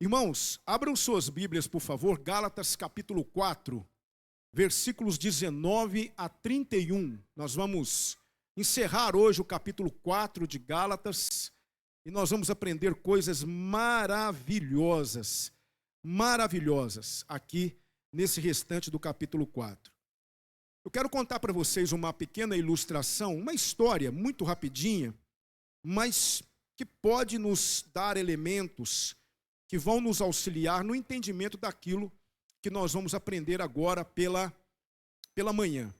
Irmãos, abram suas Bíblias, por favor, Gálatas capítulo 4, versículos 19 a 31. Nós vamos encerrar hoje o capítulo 4 de Gálatas e nós vamos aprender coisas maravilhosas aqui nesse restante do capítulo 4. Eu quero contar para vocês uma pequena ilustração, uma história muito rapidinha, mas que pode nos dar elementos que vão nos auxiliar no entendimento daquilo que nós vamos aprender agora pela manhã.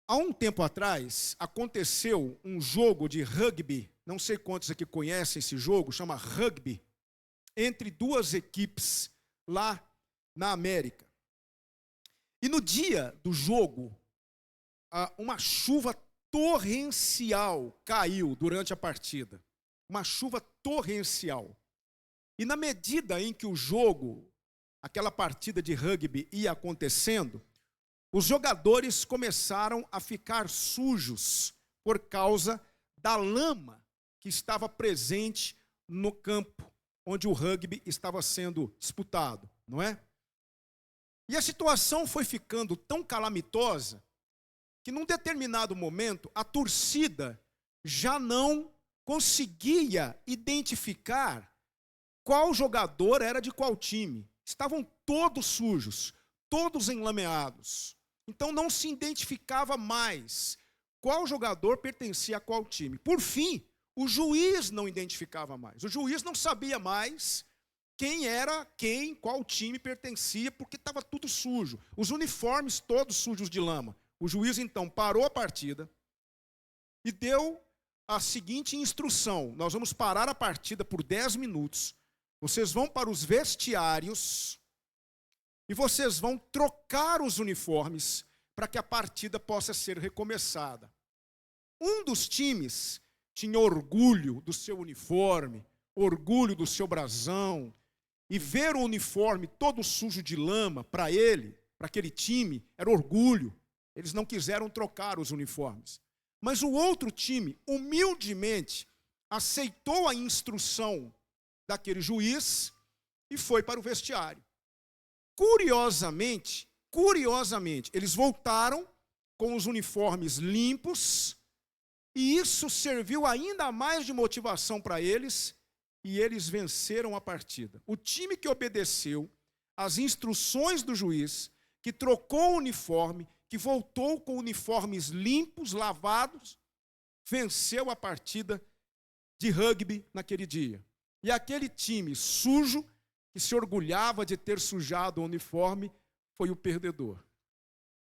Há um tempo atrás, aconteceu um jogo de rugby, não sei quantos aqui conhecem esse jogo, chama rugby, entre duas equipes lá na América. E no dia do jogo, uma chuva torrencial caiu durante a partida. Uma chuva torrencial. E na medida em que o jogo, aquela partida de rugby ia acontecendo, os jogadores começaram a ficar sujos por causa da lama que estava presente no campo onde o rugby estava sendo disputado, não é? E a situação foi ficando tão calamitosa que num determinado momento a torcida já não conseguia identificar qual jogador era de qual time. Estavam todos sujos, todos enlameados. Então não se identificava mais qual jogador pertencia a qual time. Por fim, o juiz não identificava mais. O juiz não sabia mais quem era quem, qual time pertencia, porque estava tudo sujo. Os uniformes todos sujos de lama. O juiz então parou a partida e deu a seguinte instrução: nós vamos parar a partida por 10 minutos, vocês vão para os vestiários e vocês vão trocar os uniformes para que a partida possa ser recomeçada. Um dos times tinha orgulho do seu uniforme, orgulho do seu brasão, e ver o uniforme todo sujo de lama para ele, para aquele time, era orgulho. Eles não quiseram trocar os uniformes. Mas o outro time, humildemente, aceitou a instrução daquele juiz e foi para o vestiário. Curiosamente, eles voltaram com os uniformes limpos e isso serviu ainda mais de motivação para eles e eles venceram a partida. O time que obedeceu às instruções do juiz, que trocou o uniforme, que voltou com uniformes limpos, lavados, venceu a partida de rugby naquele dia. E aquele time sujo, que se orgulhava de ter sujado o uniforme, foi o perdedor.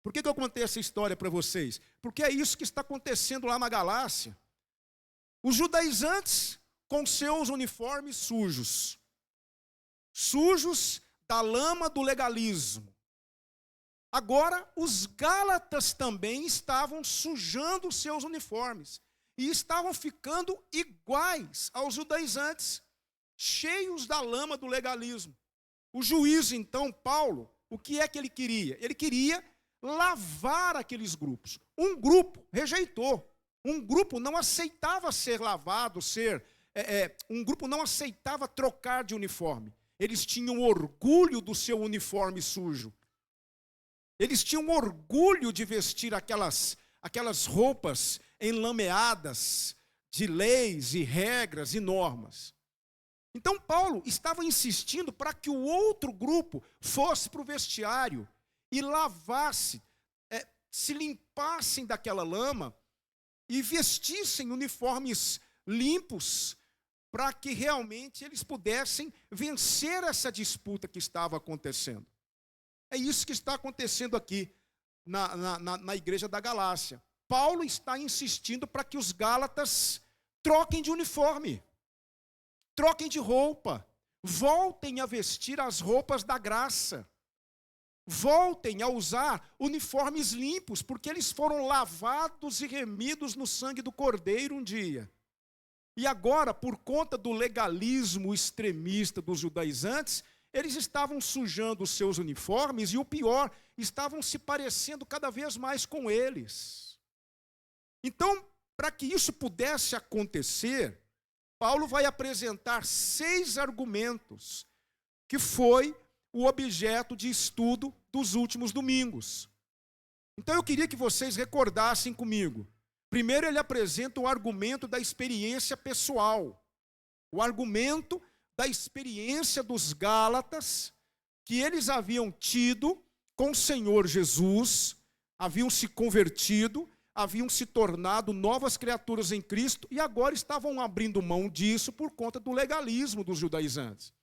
Por que eu contei essa história para vocês? Porque é isso que está acontecendo lá na Galácia. Os judaizantes com seus uniformes sujos da lama do legalismo. Agora, os gálatas também estavam sujando os seus uniformes e estavam ficando iguais aos judaizantes, cheios da lama do legalismo. O juiz, então, Paulo, o que é que ele queria? Ele queria lavar aqueles grupos. Um grupo rejeitou. Um grupo não aceitava ser lavado, um grupo não aceitava trocar de uniforme. Eles tinham orgulho do seu uniforme sujo. Eles tinham orgulho de vestir aquelas roupas enlameadas de leis e regras e normas. Então Paulo estava insistindo para que o outro grupo fosse para o vestiário e lavasse, se limpassem daquela lama e vestissem uniformes limpos para que realmente eles pudessem vencer essa disputa que estava acontecendo. É isso que está acontecendo aqui na igreja da Galácia. Paulo está insistindo para que os gálatas troquem de uniforme, troquem de roupa, voltem a vestir as roupas da graça, voltem a usar uniformes limpos, porque eles foram lavados e remidos no sangue do Cordeiro um dia. E agora, por conta do legalismo extremista dos judaizantes, eles estavam sujando os seus uniformes e, o pior, estavam se parecendo cada vez mais com eles. Então, para que isso pudesse acontecer, Paulo vai apresentar 6 argumentos, que foi o objeto de estudo dos últimos domingos. Então eu queria que vocês recordassem comigo. Primeiro ele apresenta o argumento da experiência pessoal. O argumento da experiência dos Gálatas, que eles haviam tido com o Senhor Jesus, haviam se convertido, haviam se tornado novas criaturas em Cristo e agora estavam abrindo mão disso por conta do legalismo dos judaizantes.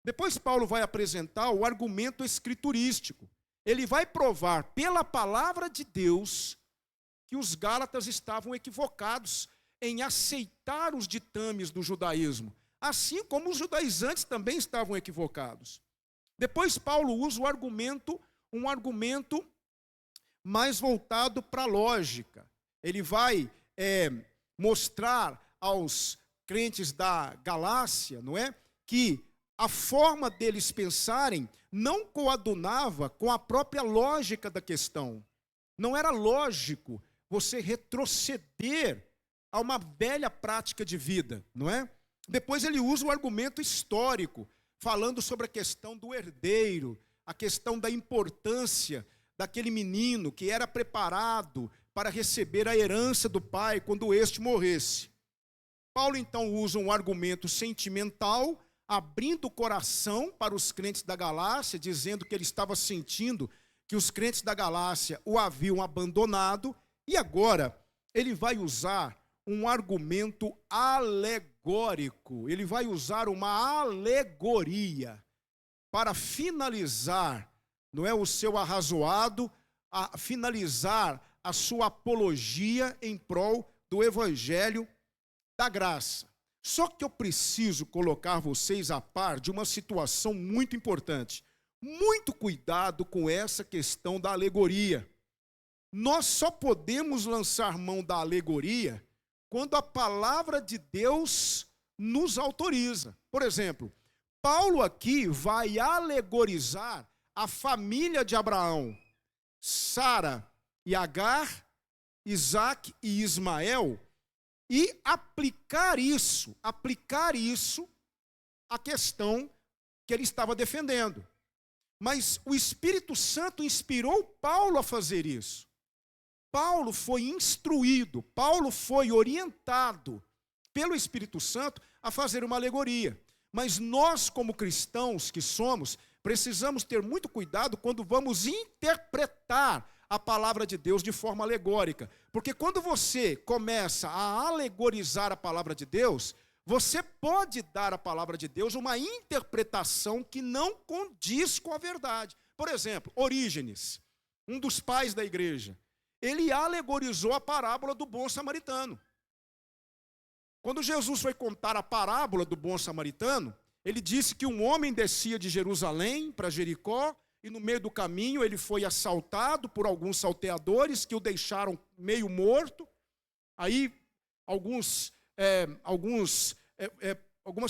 Depois Paulo vai apresentar o argumento escriturístico. Ele vai provar pela palavra de Deus que os Gálatas estavam equivocados em aceitar os ditames do judaísmo, assim como os judaizantes também estavam equivocados. Depois Paulo usa um argumento mais voltado para a lógica. Ele vai mostrar aos crentes da Galácia, não é, que a forma deles pensarem não coadunava com a própria lógica da questão. Não era lógico você retroceder a uma velha prática de vida, não é? Depois ele usa o argumento histórico, falando sobre a questão do herdeiro, a questão da importância daquele menino que era preparado para receber a herança do pai quando este morresse. Paulo então usa um argumento sentimental, abrindo o coração para os crentes da Galácia, dizendo que ele estava sentindo que os crentes da Galácia o haviam abandonado, e agora ele vai usar um argumento alegórico, ele vai usar uma alegoria para finalizar, não é, o seu arrazoado, a finalizar a sua apologia em prol do evangelho da graça. Só que eu preciso colocar vocês a par de uma situação muito importante. Muito cuidado com essa questão da alegoria. Nós só podemos lançar mão da alegoria quando a palavra de Deus nos autoriza. Por exemplo, Paulo aqui vai alegorizar a família de Abraão, Sara e Agar, Isaac e Ismael, e aplicar isso à questão que ele estava defendendo. Mas o Espírito Santo inspirou Paulo a fazer isso. Paulo foi instruído, Paulo foi orientado pelo Espírito Santo a fazer uma alegoria. Mas nós, como cristãos que somos, precisamos ter muito cuidado quando vamos interpretar a palavra de Deus de forma alegórica. Porque quando você começa a alegorizar a palavra de Deus, você pode dar à palavra de Deus uma interpretação que não condiz com a verdade. Por exemplo, Orígenes, um dos pais da igreja, ele alegorizou a parábola do bom samaritano. Quando Jesus foi contar a parábola do bom samaritano, ele disse que um homem descia de Jerusalém para Jericó, e no meio do caminho ele foi assaltado por alguns salteadores que o deixaram meio morto. Aí algumas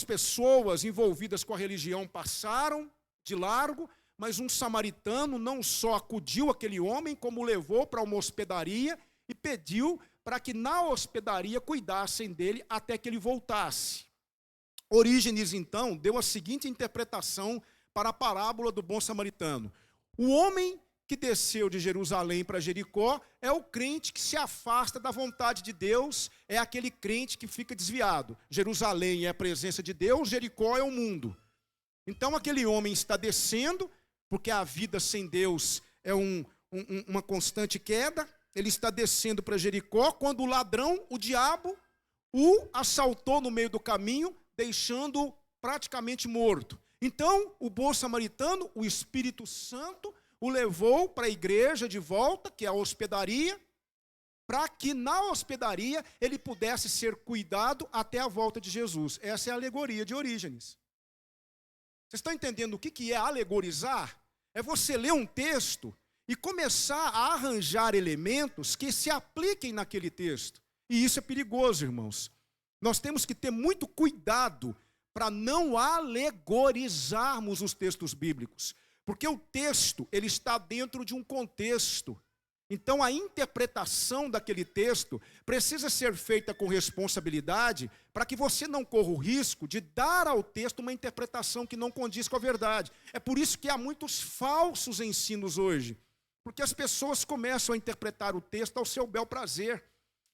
pessoas envolvidas com a religião passaram de largo, mas um samaritano não só acudiu aquele homem, como o levou para uma hospedaria e pediu para que na hospedaria cuidassem dele até que ele voltasse. Orígenes, então, deu a seguinte interpretação para a parábola do bom samaritano. O homem que desceu de Jerusalém para Jericó é o crente que se afasta da vontade de Deus, é aquele crente que fica desviado. Jerusalém é a presença de Deus, Jericó é o mundo. Então aquele homem está descendo, porque a vida sem Deus é uma constante queda, ele está descendo para Jericó, quando o ladrão, o diabo, o assaltou no meio do caminho, deixando-o praticamente morto. Então, o bom samaritano, o Espírito Santo, o levou para a igreja de volta, que é a hospedaria, para que na hospedaria ele pudesse ser cuidado até a volta de Jesus. Essa é a alegoria de Orígenes. Vocês estão entendendo o que é alegorizar? É você ler um texto e começar a arranjar elementos que se apliquem naquele texto. E isso é perigoso, irmãos. Nós temos que ter muito cuidado para não alegorizarmos os textos bíblicos. Porque o texto, ele está dentro de um contexto. Então, a interpretação daquele texto precisa ser feita com responsabilidade para que você não corra o risco de dar ao texto uma interpretação que não condiz com a verdade. É por isso que há muitos falsos ensinos hoje, porque as pessoas começam a interpretar o texto ao seu bel prazer.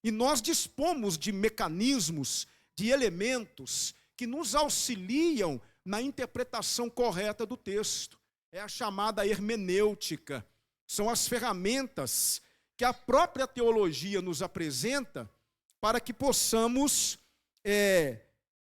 E nós dispomos de mecanismos, de elementos que nos auxiliam na interpretação correta do texto. É a chamada hermenêutica. São as ferramentas que a própria teologia nos apresenta para que possamos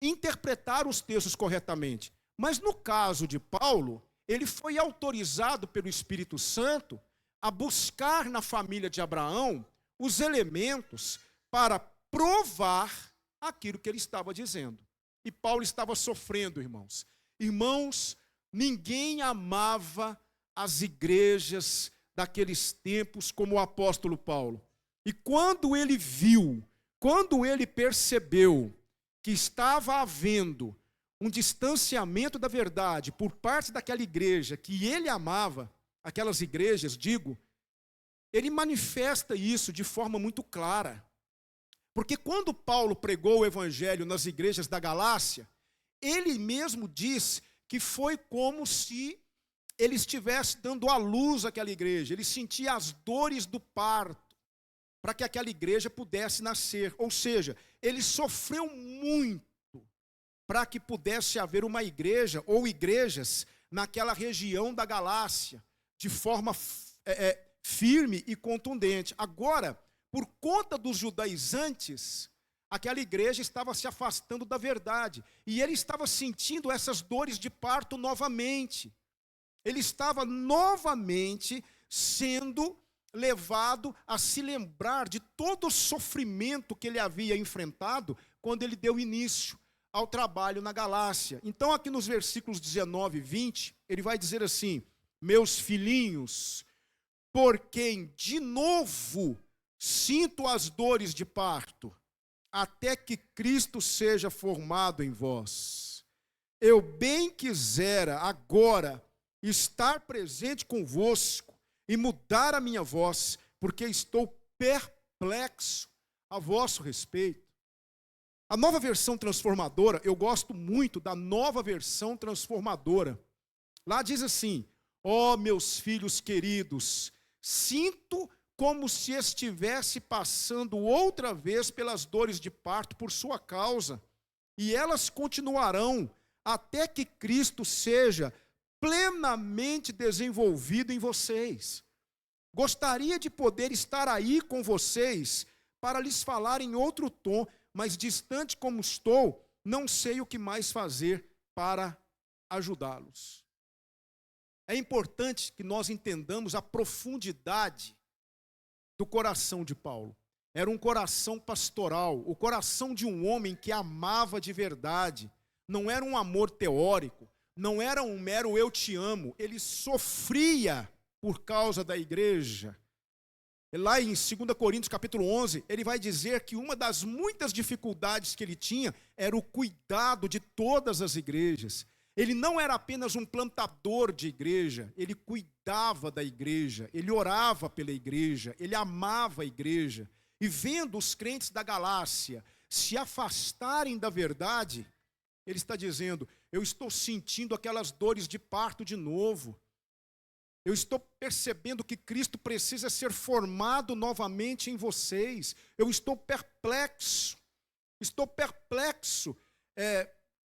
interpretar os textos corretamente. Mas no caso de Paulo, ele foi autorizado pelo Espírito Santo a buscar na família de Abraão os elementos para provar aquilo que ele estava dizendo. E Paulo estava sofrendo, irmãos. Irmãos, ninguém amava as igrejas daqueles tempos como o apóstolo Paulo. E quando ele viu, quando ele percebeu que estava havendo um distanciamento da verdade por parte daquela igreja que ele amava, aquelas igrejas, ele manifesta isso de forma muito clara. Porque quando Paulo pregou o evangelho nas igrejas da Galácia, ele mesmo diz que foi como se ele estivesse dando à luz àquela igreja. Ele sentia as dores do parto para que aquela igreja pudesse nascer. Ou seja, ele sofreu muito para que pudesse haver uma igreja ou igrejas naquela região da Galácia, de forma firme e contundente. Agora, por conta dos judaizantes, aquela igreja estava se afastando da verdade. E ele estava sentindo essas dores de parto novamente. Ele estava novamente sendo levado a se lembrar de todo o sofrimento que ele havia enfrentado quando ele deu início ao trabalho na Galácia. Então, aqui nos versículos 19 e 20, ele vai dizer assim: meus filhinhos, por quem de novo sinto as dores de parto, até que Cristo seja formado em vós. Eu bem quisera agora estar presente convosco e mudar a minha voz, porque estou perplexo a vosso respeito. A Nova Versão Transformadora, eu gosto muito da Nova Versão Transformadora. Lá diz assim: ó meus filhos queridos, sinto como se estivesse passando outra vez pelas dores de parto por sua causa, e elas continuarão até que Cristo seja plenamente desenvolvido em vocês. Gostaria de poder estar aí com vocês para lhes falar em outro tom, mas distante como estou, não sei o que mais fazer para ajudá-los. É importante que nós entendamos a profundidade do coração de Paulo. Era um coração pastoral, o coração de um homem que amava de verdade. Não era um amor teórico, não era um mero eu te amo. Ele sofria por causa da igreja. Lá em 2 Coríntios capítulo 11, ele vai dizer que uma das muitas dificuldades que ele tinha era o cuidado de todas as igrejas. Ele não era apenas um plantador de igreja, ele cuidava da igreja, ele orava pela igreja, ele amava a igreja. E vendo os crentes da Galácia se afastarem da verdade, ele está dizendo: eu estou sentindo aquelas dores de parto de novo. Eu estou percebendo que Cristo precisa ser formado novamente em vocês. Eu estou perplexo.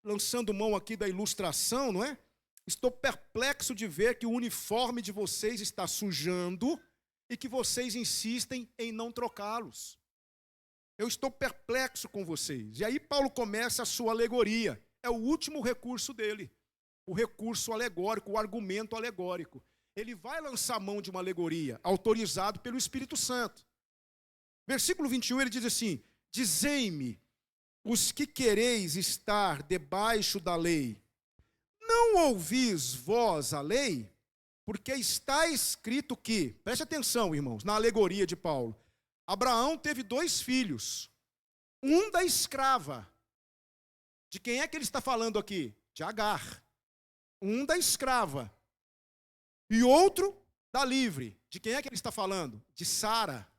Lançando mão aqui da ilustração, não é? Estou perplexo de ver que o uniforme de vocês está sujando e que vocês insistem em não trocá-los. Eu estou perplexo com vocês. E aí Paulo começa a sua alegoria. É o último recurso dele. O recurso alegórico, o argumento alegórico. Ele vai lançar mão de uma alegoria, autorizado pelo Espírito Santo. Versículo 21, ele diz assim: dizei-me, os que quereis estar debaixo da lei, não ouvis vós a lei? Porque está escrito que, preste atenção, irmãos, na alegoria de Paulo, Abraão teve 2 filhos, um da escrava. De quem é que ele está falando aqui? De Agar. Um da escrava e outro da livre. De quem é que ele está falando? De Sara.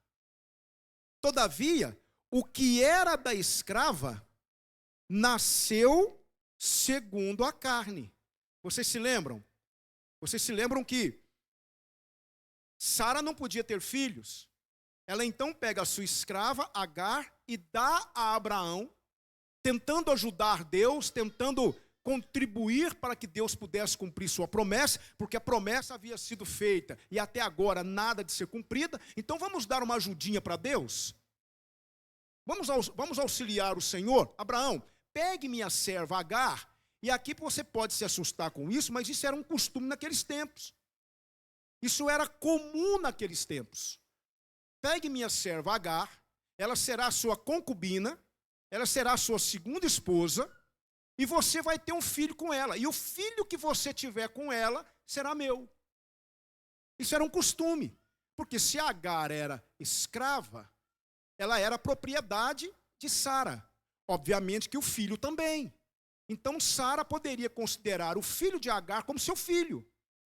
Todavia, o que era da escrava nasceu segundo a carne. Vocês se lembram? Vocês se lembram que Sara não podia ter filhos. Ela então pega a sua escrava, Agar, e dá a Abraão, tentando ajudar Deus, tentando contribuir para que Deus pudesse cumprir sua promessa, porque a promessa havia sido feita e até agora nada de ser cumprida. Então vamos dar uma ajudinha para Deus? Vamos auxiliar o Senhor? Abraão, pegue minha serva Agar, e aqui você pode se assustar com isso, mas isso era um costume naqueles tempos. Isso era comum naqueles tempos. Pegue minha serva Agar, ela será sua concubina, ela será sua segunda esposa, e você vai ter um filho com ela. E o filho que você tiver com ela será meu. Isso era um costume. Porque se Agar era escrava, ela era propriedade de Sara. Obviamente que o filho também. Então Sara poderia considerar o filho de Agar como seu filho.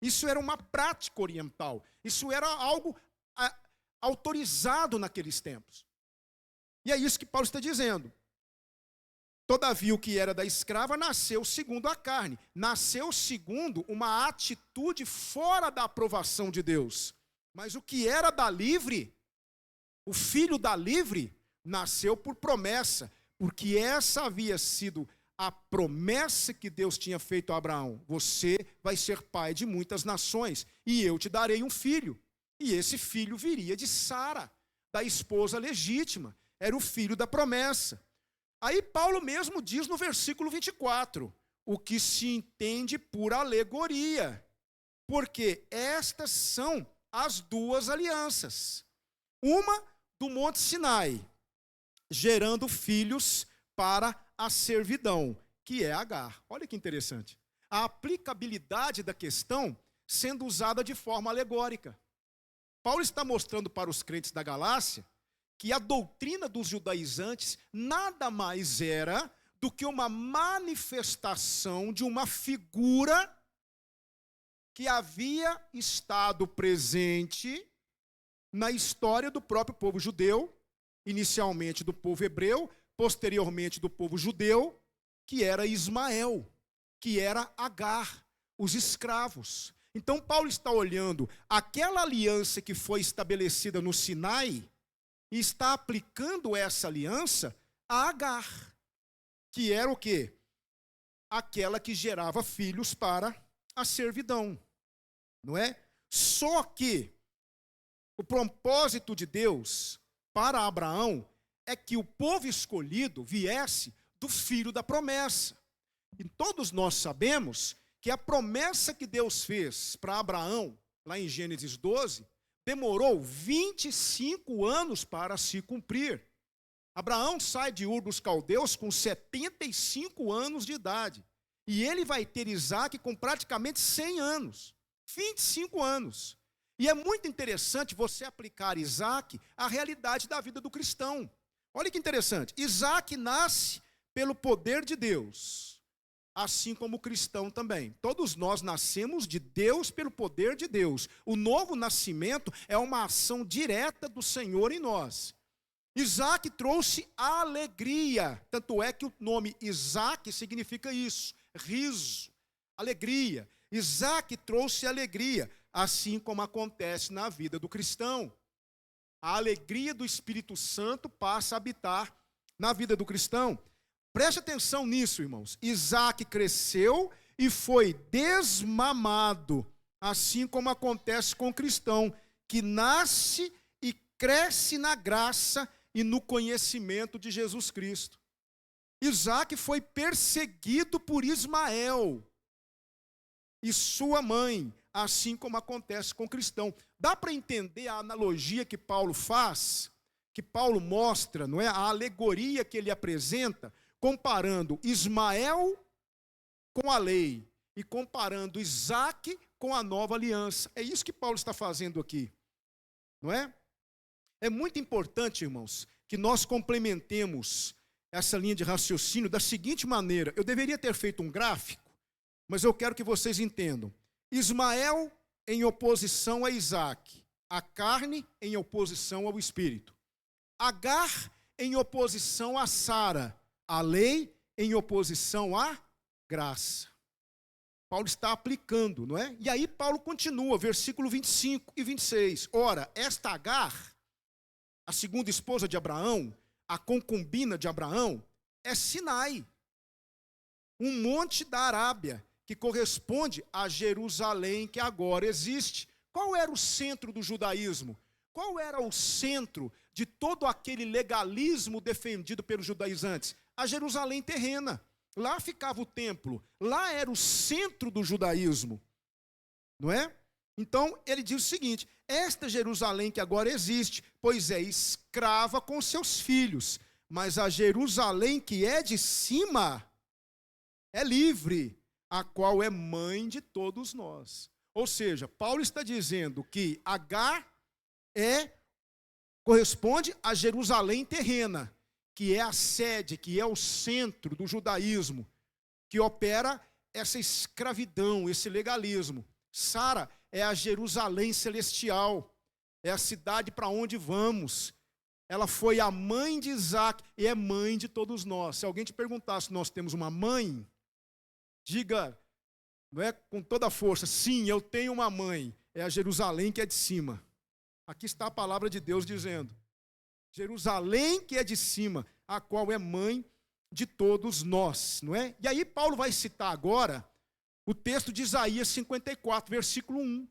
Isso era uma prática oriental. Isso era algo autorizado naqueles tempos. E é isso que Paulo está dizendo. Todavia, o que era da escrava nasceu segundo a carne. Nasceu segundo uma atitude fora da aprovação de Deus. Mas o que era da livre, o filho da livre, nasceu por promessa. Porque essa havia sido a promessa que Deus tinha feito a Abraão. Você vai ser pai de muitas nações, e eu te darei um filho. E esse filho viria de Sara, da esposa legítima. Era o filho da promessa. Aí Paulo mesmo diz no versículo 24, o que se entende por alegoria, porque estas são as duas alianças. Uma do Monte Sinai, gerando filhos para a servidão, que é Agar. Olha que interessante. A aplicabilidade da questão sendo usada de forma alegórica. Paulo está mostrando para os crentes da Galácia que a doutrina dos judaizantes nada mais era do que uma manifestação de uma figura que havia estado presente na história do próprio povo judeu, inicialmente do povo hebreu, posteriormente do povo judeu, que era Ismael, que era Agar, os escravos. Então Paulo está olhando aquela aliança que foi estabelecida no Sinai e está aplicando essa aliança a Agar, que era o quê? Aquela que gerava filhos para a servidão, não é? Só que o propósito de Deus para Abraão é que o povo escolhido viesse do filho da promessa. E todos nós sabemos que a promessa que Deus fez para Abraão, lá em Gênesis 12, demorou 25 anos para se cumprir. Abraão sai de Ur dos Caldeus com 75 anos de idade. E ele vai ter Isaque com praticamente 100 anos. 25 anos. E é muito interessante você aplicar Isaque à realidade da vida do cristão. Olha que interessante. Isaque nasce pelo poder de Deus, assim como o cristão também. Todos nós nascemos de Deus pelo poder de Deus. O novo nascimento é uma ação direta do Senhor em nós. Isaque trouxe alegria. Tanto é que o nome Isaque significa isso, riso, alegria. Isaque trouxe alegria, assim como acontece na vida do cristão. A alegria do Espírito Santo passa a habitar na vida do cristão. Preste atenção nisso, irmãos. Isaque cresceu e foi desmamado, assim como acontece com o cristão, que nasce e cresce na graça e no conhecimento de Jesus Cristo. Isaque foi perseguido por Ismael e sua mãe, assim como acontece com o cristão. Dá para entender a analogia que Paulo faz, que Paulo mostra, não é? A alegoria que ele apresenta, comparando Ismael com a lei e comparando Isaque com a nova aliança. É isso que Paulo está fazendo aqui, não é? É muito importante, irmãos, que nós complementemos essa linha de raciocínio da seguinte maneira. Eu deveria ter feito um gráfico, mas eu quero que vocês entendam. Ismael em oposição a Isaac, a carne em oposição ao espírito. Agar em oposição a Sara, a lei em oposição à graça. Paulo está aplicando, não é? E aí Paulo continua, versículo 25 e 26. Ora, esta Agar, a segunda esposa de Abraão, a concubina de Abraão, é Sinai, um monte da Arábia, que corresponde a Jerusalém, que agora existe. Qual era o centro do judaísmo? Qual era o centro de todo aquele legalismo defendido pelos judaizantes? A Jerusalém terrena. Lá ficava o templo. Lá era o centro do judaísmo. Não é? Então, ele diz o seguinte: esta Jerusalém que agora existe, pois é escrava com seus filhos, mas a Jerusalém que é de cima é livre, a qual é mãe de todos nós. Ou seja, Paulo está dizendo que Agar corresponde a Jerusalém terrena, que é a sede, que é o centro do judaísmo, que opera essa escravidão, esse legalismo. Sara é a Jerusalém celestial, é a cidade para onde vamos. Ela foi a mãe de Isaac e é mãe de todos nós. Se alguém te perguntar se nós temos uma mãe, diga, não é, com toda a força: sim, eu tenho uma mãe, é a Jerusalém que é de cima. Aqui está a palavra de Deus dizendo: Jerusalém que é de cima, a qual é mãe de todos nós, não é? E aí Paulo vai citar agora o texto de Isaías 54, versículo 1.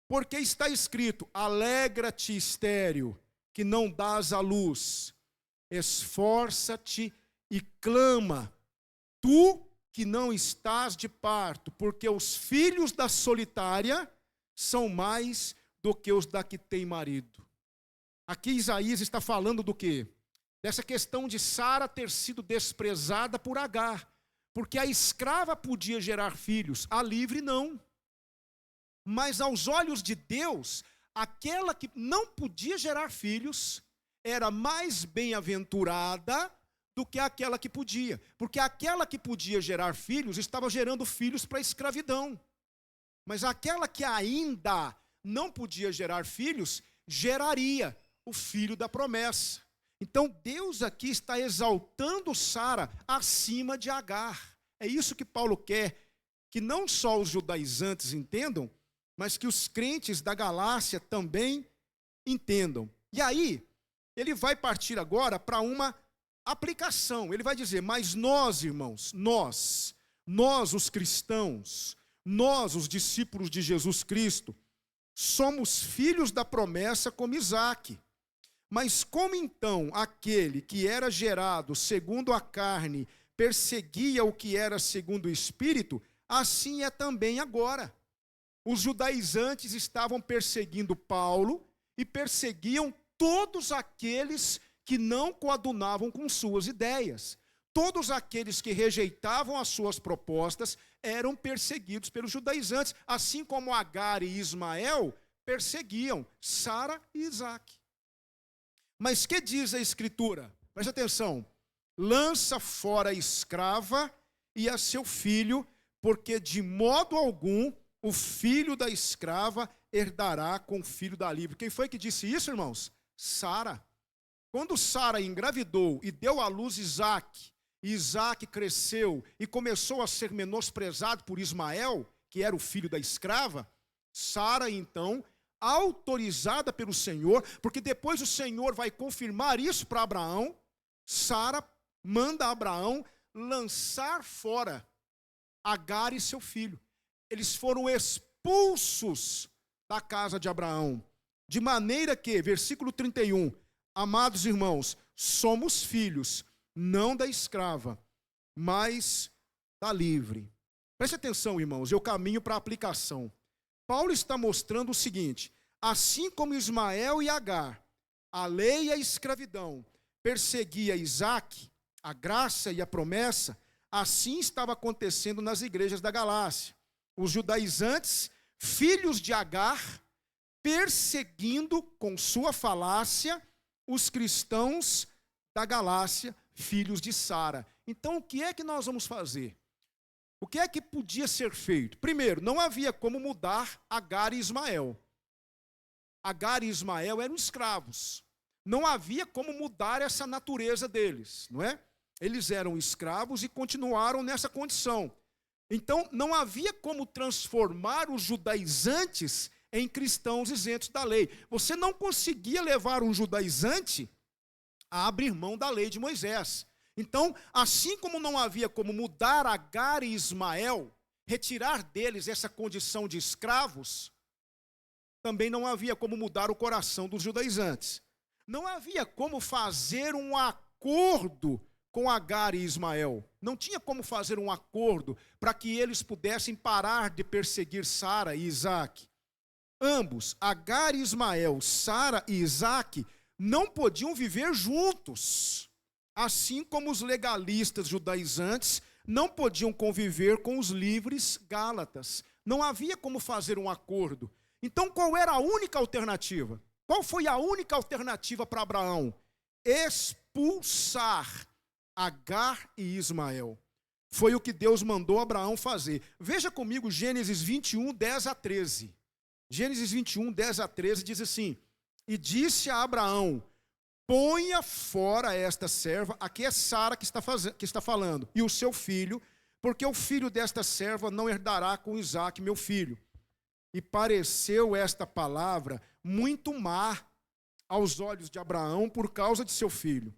Porque está escrito: alegra-te, estéril, que não dás à luz, esforça-te e clama, tu que não estás de parto, porque os filhos da solitária são mais do que os da que tem marido. Aqui Isaías está falando do quê? Dessa questão de Sara ter sido desprezada por Agar, porque a escrava podia gerar filhos, a livre não. Mas aos olhos de Deus, aquela que não podia gerar filhos era mais bem-aventurada do que aquela que podia, porque aquela que podia gerar filhos estava gerando filhos para a escravidão, mas aquela que ainda não podia gerar filhos, geraria o filho da promessa. Então Deus aqui está exaltando Sara acima de Agar. É isso que Paulo quer, que não só os judaizantes entendam, mas que os crentes da Galácia também entendam. E aí, ele vai partir agora para uma aplicação. Ele vai dizer: mas nós, irmãos, nós os cristãos, nós os discípulos de Jesus Cristo, somos filhos da promessa como Isaac. Mas como então aquele que era gerado segundo a carne perseguia o que era segundo o Espírito, assim é também agora. Os judaizantes estavam perseguindo Paulo e perseguiam todos aqueles que não coadunavam com suas ideias. Todos aqueles que rejeitavam as suas propostas eram perseguidos pelos judaizantes, assim como Agar e Ismael perseguiam Sara e Isaac. Mas que diz a Escritura? Preste atenção: lança fora a escrava e a seu filho, porque de modo algum o filho da escrava herdará com o filho da livre. Quem foi que disse isso, irmãos? Sara. Quando Sara engravidou e deu à luz Isaac, e Isaac cresceu e começou a ser menosprezado por Ismael, que era o filho da escrava, Sara então, autorizada pelo Senhor, porque depois o Senhor vai confirmar isso para Abraão, Sara manda Abraão lançar fora Agar e seu filho. Eles foram expulsos da casa de Abraão, de maneira que, versículo 31, amados irmãos, somos filhos, não da escrava, mas da livre. Preste atenção, irmãos, eu caminho para a aplicação. Paulo está mostrando o seguinte: assim como Ismael e Agar, a lei e a escravidão, perseguia Isaac, a graça e a promessa, assim estava acontecendo nas igrejas da Galácia. Os judaizantes, filhos de Agar, perseguindo com sua falácia os cristãos da Galácia, filhos de Sara. Então, o que é que nós vamos fazer? O que é que podia ser feito? Primeiro, não havia como mudar Agar e Ismael. Agar e Ismael eram escravos. Não havia como mudar essa natureza deles, não é? Eles eram escravos e continuaram nessa condição. Então, não havia como transformar os judaizantes em cristãos isentos da lei. Você não conseguia levar um judaizante a abrir mão da lei de Moisés. Então, assim como não havia como mudar Agar e Ismael, retirar deles essa condição de escravos, também não havia como mudar o coração dos judaizantes. Não havia como fazer um acordo com Agar e Ismael. Não tinha como fazer um acordo para que eles pudessem parar de perseguir Sara e Isaac. Ambos, Agar e Ismael, Sara e Isaac, não podiam viver juntos. Assim como os legalistas judaizantes não podiam conviver com os livres gálatas. Não havia como fazer um acordo. Então, qual era a única alternativa? Qual foi a única alternativa para Abraão? Expulsar Agar e Ismael. Foi o que Deus mandou Abraão fazer. Veja comigo Gênesis 21, 10 a 13. Gênesis 21, 10 a 13 diz assim: e disse a Abraão, ponha fora esta serva, aqui é Sara que está falando, e o seu filho, porque o filho desta serva não herdará com Isaque, meu filho. E pareceu esta palavra muito má aos olhos de Abraão por causa de seu filho.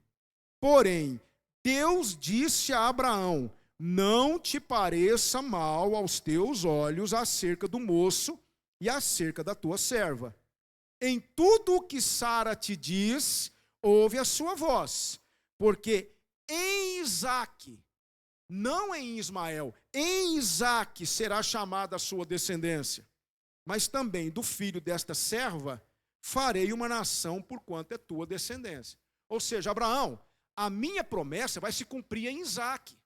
Porém, Deus disse a Abraão, não te pareça mal aos teus olhos acerca do moço e acerca da tua serva. Em tudo o que Sara te diz, ouve a sua voz, porque em Isaque, não em Ismael, em Isaque será chamada a sua descendência. Mas também do filho desta serva farei uma nação por quanto é tua descendência. Ou seja, Abraão, a minha promessa vai se cumprir em Isaque.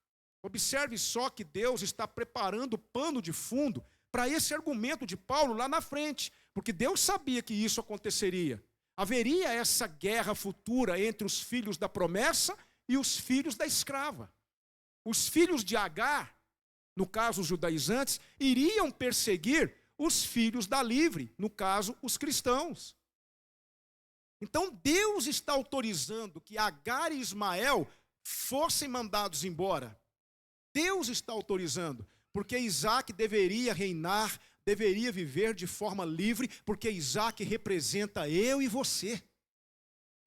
Observe só que Deus está preparando o pano de fundo para esse argumento de Paulo lá na frente, porque Deus sabia que isso aconteceria. Haveria essa guerra futura entre os filhos da promessa e os filhos da escrava. Os filhos de Agar, no caso os judaizantes, iriam perseguir os filhos da livre, no caso os cristãos. Então Deus está autorizando que Agar e Ismael fossem mandados embora. Deus está autorizando, porque Isaque deveria reinar, deveria viver de forma livre, porque Isaque representa eu e você.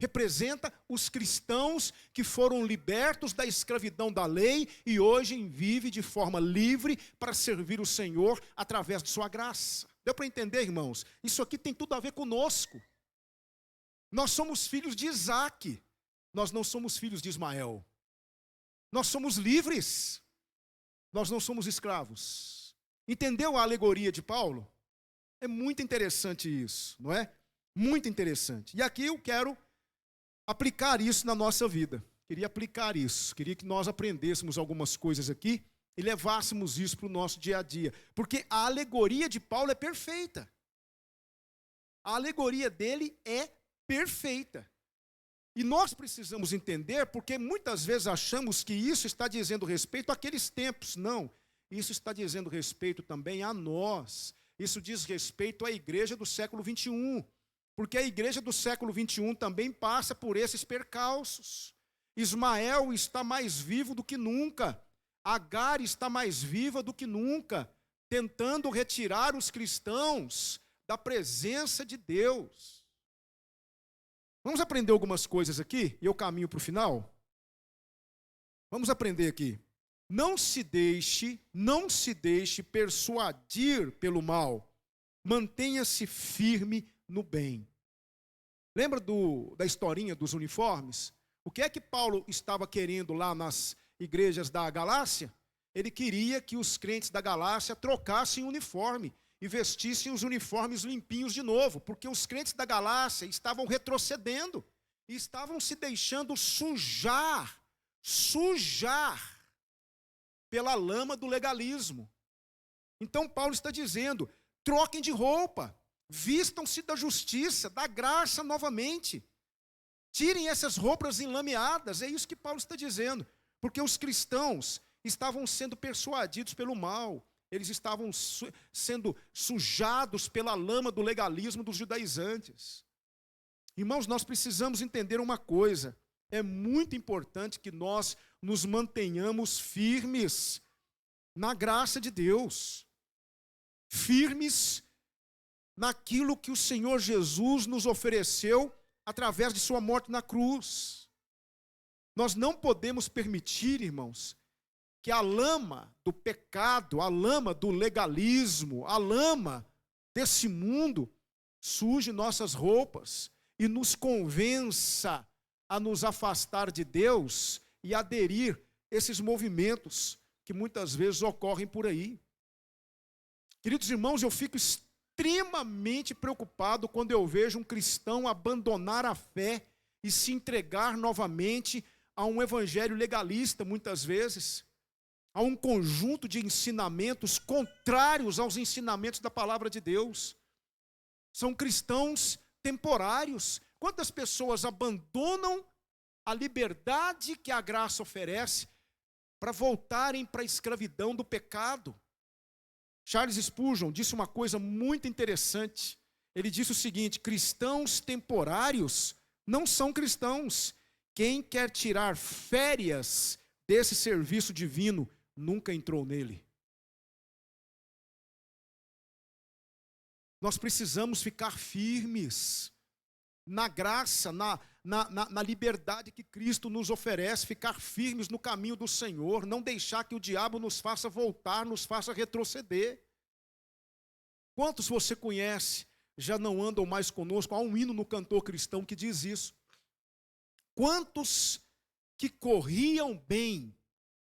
Representa os cristãos que foram libertos da escravidão da lei e hoje vivem de forma livre para servir o Senhor através de sua graça. Deu para entender, irmãos? Isso aqui tem tudo a ver conosco. Nós somos filhos de Isaque, nós não somos filhos de Ismael. Nós somos livres, nós não somos escravos. Entendeu a alegoria de Paulo? É muito interessante isso, não é? Muito interessante. E aqui eu quero aplicar isso na nossa vida. Queria aplicar isso. Queria que nós aprendêssemos algumas coisas aqui e levássemos isso para o nosso dia a dia. Porque a alegoria de Paulo é perfeita. A alegoria dele é perfeita. E nós precisamos entender, porque muitas vezes achamos que isso está dizendo respeito àqueles tempos. Não. Isso está dizendo respeito também a nós. Isso diz respeito à igreja do século 21. Porque a igreja do século 21 também passa por esses percalços. Ismael está mais vivo do que nunca. Agar está mais viva do que nunca, tentando retirar os cristãos da presença de Deus. Vamos aprender algumas coisas aqui, e eu caminho para o final. Vamos aprender aqui. Não se deixe persuadir pelo mal. Mantenha-se firme no bem. Lembra da historinha dos uniformes? O que é que Paulo estava querendo lá nas igrejas da Galácia? Ele queria que os crentes da Galácia trocassem o uniforme e vestissem os uniformes limpinhos de novo, porque os crentes da Galácia estavam retrocedendo e estavam se deixando sujar pela lama do legalismo. Então Paulo está dizendo, troquem de roupa, vistam-se da justiça, da graça novamente. Tirem essas roupas enlameadas, é isso que Paulo está dizendo. Porque os cristãos, estavam sendo persuadidos pelo mal, eles estavam sendo sujados pela lama do legalismo dos judaizantes. Irmãos, nós precisamos entender uma coisa: é muito importante que nós nos mantenhamos firmes na graça de Deus, firmes naquilo que o Senhor Jesus nos ofereceu através de sua morte na cruz. Nós não podemos permitir, irmãos, que a lama do pecado, a lama do legalismo, a lama desse mundo suje nossas roupas e nos convença a nos afastar de Deus e aderir a esses movimentos que muitas vezes ocorrem por aí. Queridos irmãos, eu fico extremamente preocupado quando eu vejo um cristão abandonar a fé e se entregar novamente a um evangelho legalista, muitas vezes, a um conjunto de ensinamentos contrários aos ensinamentos da palavra de Deus. São cristãos temporários. Quantas pessoas abandonam a liberdade que a graça oferece para voltarem para a escravidão do pecado? Charles Spurgeon disse uma coisa muito interessante. Ele disse o seguinte: cristãos temporários não são cristãos. Quem quer tirar férias desse serviço divino nunca entrou nele. Nós precisamos ficar firmes na graça, na liberdade que Cristo nos oferece, ficar firmes no caminho do Senhor, não deixar que o diabo nos faça voltar, nos faça retroceder. Quantos você conhece já não andam mais conosco? Há um hino no cantor cristão que diz isso. Quantos que corriam bem,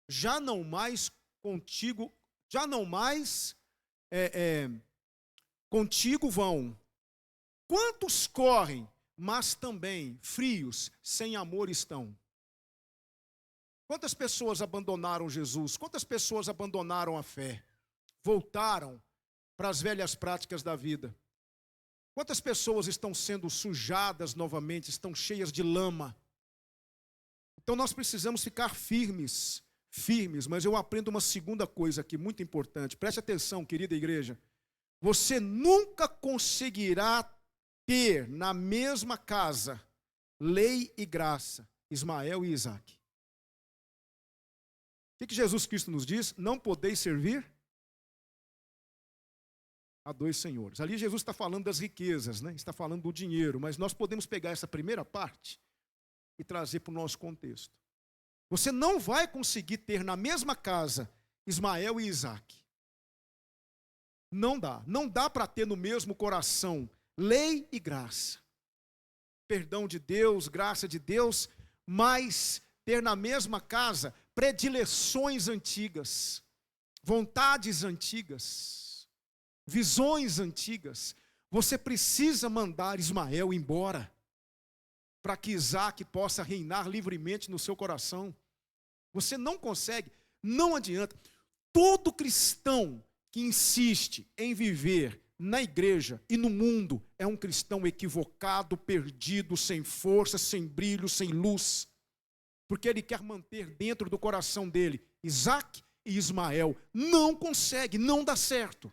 já não mais contigo, contigo vão. Quantos correm, mas também frios, sem amor estão? Quantas pessoas abandonaram Jesus? Quantas pessoas abandonaram a fé? Voltaram para as velhas práticas da vida? Quantas pessoas estão sendo sujadas novamente, estão cheias de lama? Então nós precisamos ficar firmes, mas eu aprendo uma segunda coisa aqui, muito importante. Preste atenção, querida igreja. Você nunca conseguirá ter na mesma casa lei e graça, Ismael e Isaque. O que Jesus Cristo nos diz? Não podeis servir a dois senhores. Ali Jesus está falando das riquezas, né? Está falando do dinheiro, mas nós podemos pegar essa primeira parte e trazer para o nosso contexto. Você não vai conseguir ter na mesma casa Ismael e Isaque. Não dá para ter no mesmo coração lei e graça. Perdão de Deus, graça de Deus, mas ter na mesma casa predileções antigas, vontades antigas, visões antigas. Você precisa mandar Ismael embora para que Isaque possa reinar livremente no seu coração. Você não consegue, não adianta. Todo cristão que insiste em viver na igreja e no mundo é um cristão equivocado, perdido, sem força, sem brilho, sem luz. Porque ele quer manter dentro do coração dele Isaque e Ismael. Não consegue, não dá certo.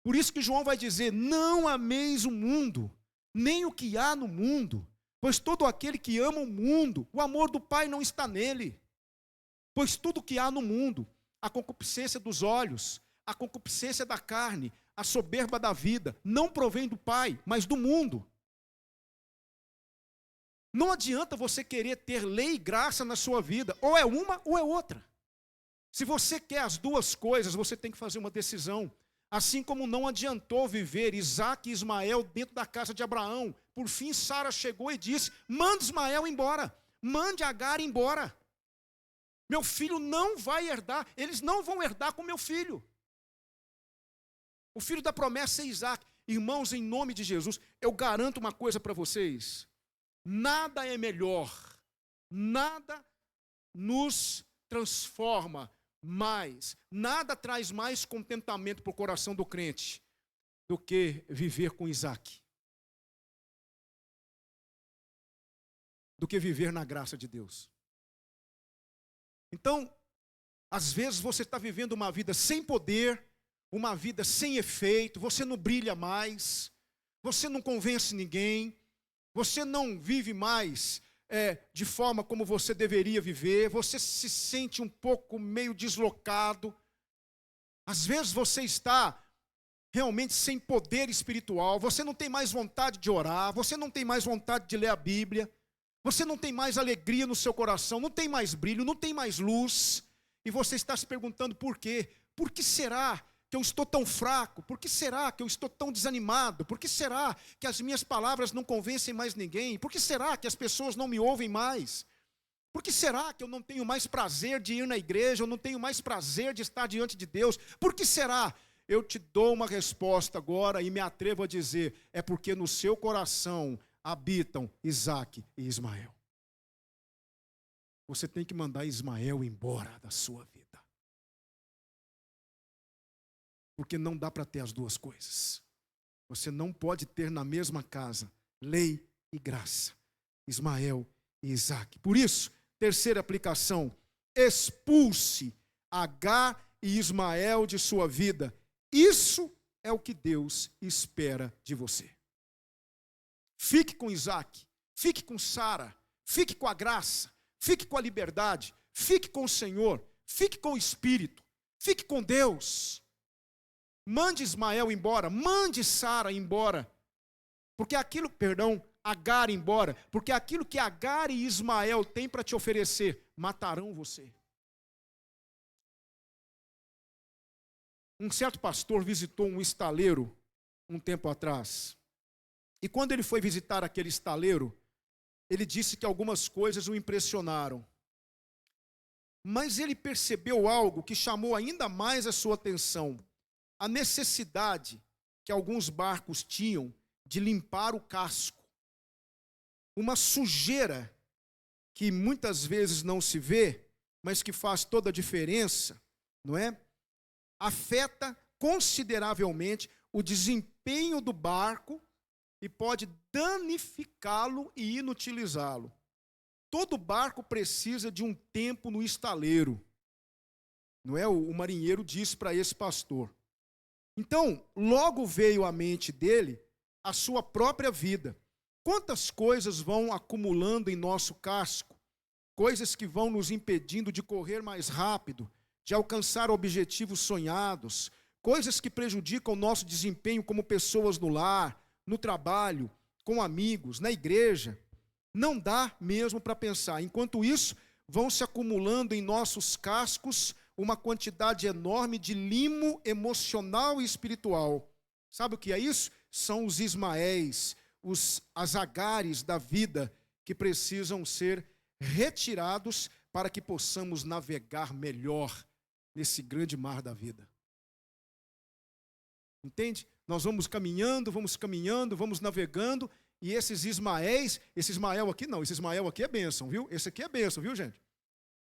Por isso que João vai dizer: não ameis o mundo, nem o que há no mundo, pois todo aquele que ama o mundo, o amor do Pai não está nele. Pois tudo que há no mundo, a concupiscência dos olhos, a concupiscência da carne, a soberba da vida, não provém do Pai, mas do mundo. Não adianta você querer ter lei e graça na sua vida, ou é uma ou é outra. Se você quer as duas coisas, você tem que fazer uma decisão. Assim como não adiantou viver Isaque e Ismael dentro da casa de Abraão. Por fim, Sara chegou e disse: mande Ismael embora, mande Agar embora. Meu filho não vai herdar, eles não vão herdar com meu filho. O filho da promessa é Isaque. Irmãos, em nome de Jesus, eu garanto uma coisa para vocês: nada é melhor, nada nos transforma mais, nada traz mais contentamento para o coração do crente do que viver com Isaque, do que viver na graça de Deus. Então, Às vezes você está vivendo uma vida sem poder, uma vida sem efeito, você não brilha mais, você não convence ninguém, você não vive mais de forma como você deveria viver, você se sente um pouco meio deslocado. Às vezes você está realmente sem poder espiritual, você não tem mais vontade de orar, você não tem mais vontade de ler a Bíblia, você não tem mais alegria no seu coração, não tem mais brilho, não tem mais luz, e você está se perguntando por quê? Por que será que eu estou tão fraco? Por que será que eu estou tão desanimado? Por que será que as minhas palavras não convencem mais ninguém? Por que será que as pessoas não me ouvem mais? Por que será que eu não tenho mais prazer de ir na igreja? Eu não tenho mais prazer de estar diante de Deus? Por que será? Eu te dou uma resposta agora e me atrevo a dizer, é porque no seu coração habitam Isaque e Ismael. Você tem que mandar Ismael embora da sua vida. Porque não dá para ter as duas coisas. Você não pode ter na mesma casa lei e graça, Ismael e Isaque. Por isso, terceira aplicação, expulse Agar e Ismael de sua vida. Isso é o que Deus espera de você. Fique com Isaque, fique com Sara, fique com a graça, fique com a liberdade, fique com o Senhor, fique com o Espírito, fique com Deus. Mande Ismael embora, mande Sara embora, porque Agar embora, porque aquilo que Agar e Ismael têm para te oferecer, matarão você. Um certo pastor visitou um estaleiro um tempo atrás. E quando ele foi visitar aquele estaleiro, ele disse que algumas coisas o impressionaram. Mas ele percebeu algo que chamou ainda mais a sua atenção. A necessidade que alguns barcos tinham de limpar o casco. Uma sujeira que muitas vezes não se vê, mas que faz toda a diferença, não é? Afeta consideravelmente o desempenho do barco e pode danificá-lo e inutilizá-lo. Todo barco precisa de um tempo no estaleiro, não é? O marinheiro disse para esse pastor. Então, logo veio à mente dele a sua própria vida. Quantas coisas vão acumulando em nosso casco? Coisas que vão nos impedindo de correr mais rápido, de alcançar objetivos sonhados, coisas que prejudicam o nosso desempenho como pessoas no lar, no trabalho, com amigos, na igreja. Não dá mesmo para pensar. Enquanto isso, vão se acumulando em nossos cascos uma quantidade enorme de limo emocional e espiritual. Sabe o que é isso? São os Ismaéis, as Agares da vida que precisam ser retirados para que possamos navegar melhor nesse grande mar da vida. Entende? Nós vamos caminhando, vamos navegando, e esses Ismaéis, esse Ismael aqui não, esse Ismael aqui é bênção, viu? Esse aqui é bênção, viu, gente?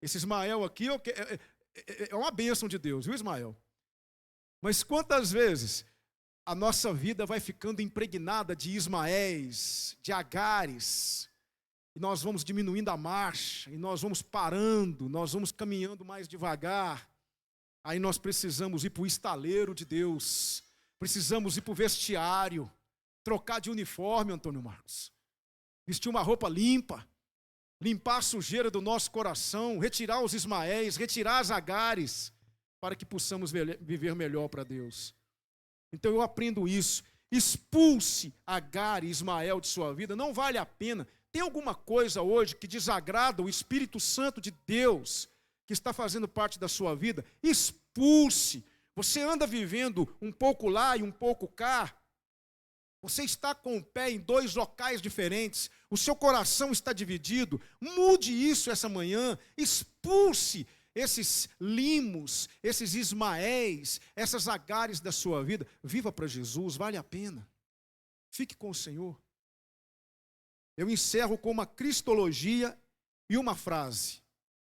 Esse Ismael aqui é uma bênção de Deus, viu, Ismael? Mas quantas vezes a nossa vida vai ficando impregnada de Ismaéis, de Agares, e nós vamos diminuindo a marcha, e nós vamos parando, nós vamos caminhando mais devagar. Aí nós precisamos ir para o estaleiro de Deus, precisamos ir para o vestiário, trocar de uniforme, Antônio Marcos, vestir uma roupa limpa, limpar a sujeira do nosso coração, retirar os Ismaéis, retirar as Agares, para que possamos viver melhor para Deus. Então eu aprendo isso. Expulse Agar e Ismael de sua vida, não vale a pena. Tem alguma coisa hoje que desagrada o Espírito Santo de Deus, que está fazendo parte da sua vida? Expulse. Você anda vivendo um pouco lá e um pouco cá. Você está com o pé em dois locais diferentes. O seu coração está dividido. Mude isso essa manhã. Expulse esses limos, esses Ismaéis, essas Agares da sua vida. Viva para Jesus, vale a pena. Fique com o Senhor. Eu encerro com uma cristologia e uma frase.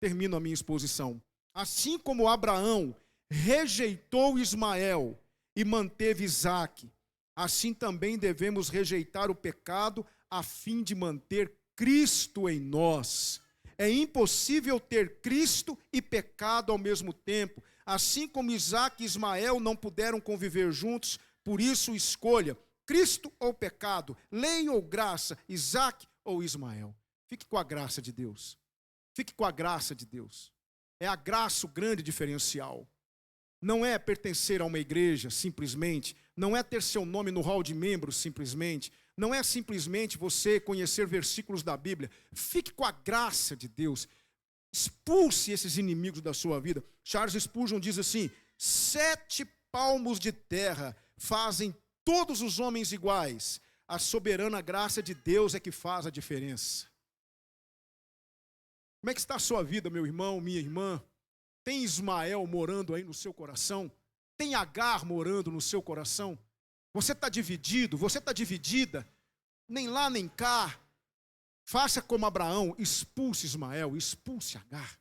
Termino a minha exposição. Assim como Abraão rejeitou Ismael e manteve Isaque, assim também devemos rejeitar o pecado a fim de manter Cristo em nós. É impossível ter Cristo e pecado ao mesmo tempo. Assim como Isaac e Ismael não puderam conviver juntos, por isso escolha Cristo ou pecado, lei ou graça, Isaac ou Ismael. Fique com a graça de Deus. Fique com a graça de Deus. É a graça o grande diferencial. Não é pertencer a uma igreja, simplesmente. Não é ter seu nome no hall de membros, simplesmente. Não é simplesmente você conhecer versículos da Bíblia. Fique com a graça de Deus. Expulse esses inimigos da sua vida. Charles Spurgeon diz assim: 7 palmos de terra fazem todos os homens iguais. A soberana graça de Deus é que faz a diferença. Como é que está a sua vida, meu irmão, minha irmã? Tem Ismael morando aí no seu coração? Tem Agar morando no seu coração? Você está dividido, você está dividida, nem lá nem cá. Faça como Abraão, expulse Ismael, expulse Agar.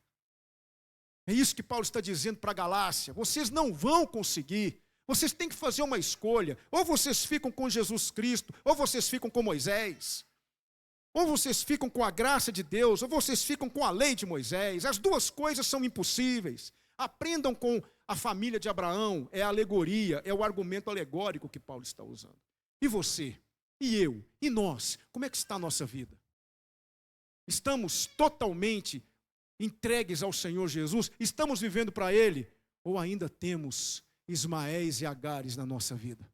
É isso que Paulo está dizendo para a Galácia. Vocês não vão conseguir. Vocês têm que fazer uma escolha. Ou vocês ficam com Jesus Cristo, ou vocês ficam com Moisés. Ou vocês ficam com a graça de Deus, ou vocês ficam com a lei de Moisés. As duas coisas são impossíveis. Aprendam com a família de Abraão. É a alegoria, é o argumento alegórico que Paulo está usando. E você? E eu? E nós? Como é que está a nossa vida? Estamos totalmente entregues ao Senhor Jesus? Estamos vivendo para Ele? Ou ainda temos Ismaéis e Agares na nossa vida?